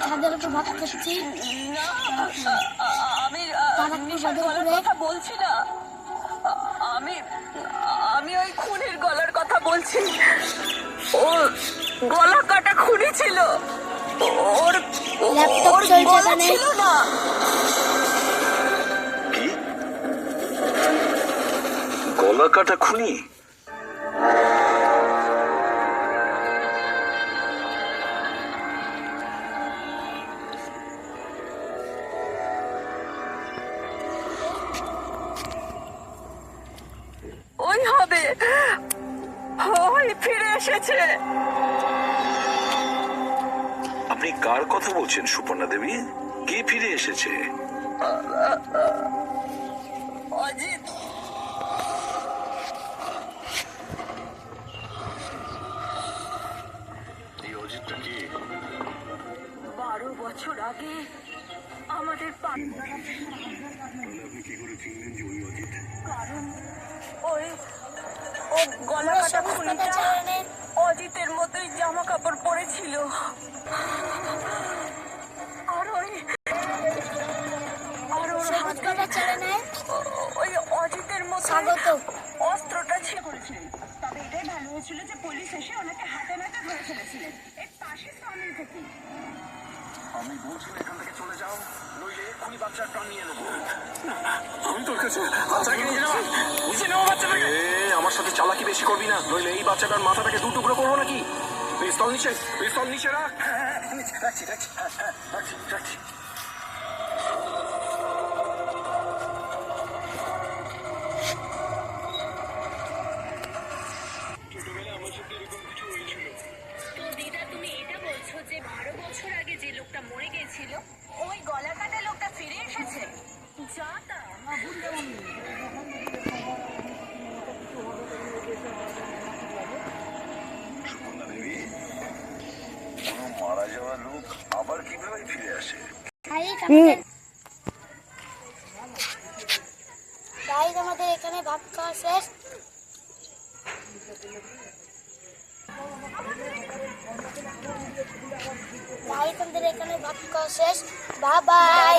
ছাদের উপর ভাত খাচ্ছি। আমি কথা বলছি না, আমি ওই খুনির গলার কথা বলছি। ও গলা কাটা খুনি ছিল, ওর ল্যাপটপ ওর চলছে গলা এখানে। ছিল না। কি গলা কাটা খুনি? ওই হবে, ওই ফিরে এসেছে। আপনি কার কথা বলছেন সুপর্ণা দেবী? কে ফিরে এসেছে? অজিত। এই অজিতটা কি? 12 বছর আগে আমাদের আপনি কি করে চিনলেন যে ওই অজিত? কারণ ওই ও গলা কাটা খুনিটা অজিতের মতোই জামা কাপড় পরেছিল। আর ওর সবুজ কাটা ছেড়ে নেয়। ওই অজিতের মতো স্বাগত। অস্ত্রটা ছিঁড়ে পড়েছিলেন। তবে এটাই ভালো হয়েছিল যে পুলিশ এসে ওনাকে হাতে নাতে ধরে ফেলেছিলেন। এর পাশে সামনে থেকে। আমি বলছি এখান থেকে চলে যাও, নইলে এক্ষুনি বাচ্চার প্রাণ নিয়ে নেবো। আমি তোর কাছে বাচ্চাকে নিয়ে যাবো, বুঝে নেবো বাচ্চাটাকে। আমার সাথে চালাকি বেশি করবি না, নইলে এই বাচ্চাটার মাথাটাকে দু টুকরো করবো নাকি। পিস্তল নিচে, পিস্তল নিচে রাখ। রাখছি রাখছি রাখছি রাখছি। তো দিদা, তুমি এটা বলছো যে 12 বছর আগে যে লোকটা মরে গেছিল ওই গলা কাটা লোকটা ফিরে এসেছে? যা তা সুপর্ণা দেবী, কোনো মারা যাওয়া লোক আবার কিভাবে ফিরে আসে? গাইস, আমাদের এখানে ভাত খাওয়া শেষ। গাইস, আমাদের এখানে ভাত খাওয়া শেষ। Bye bye.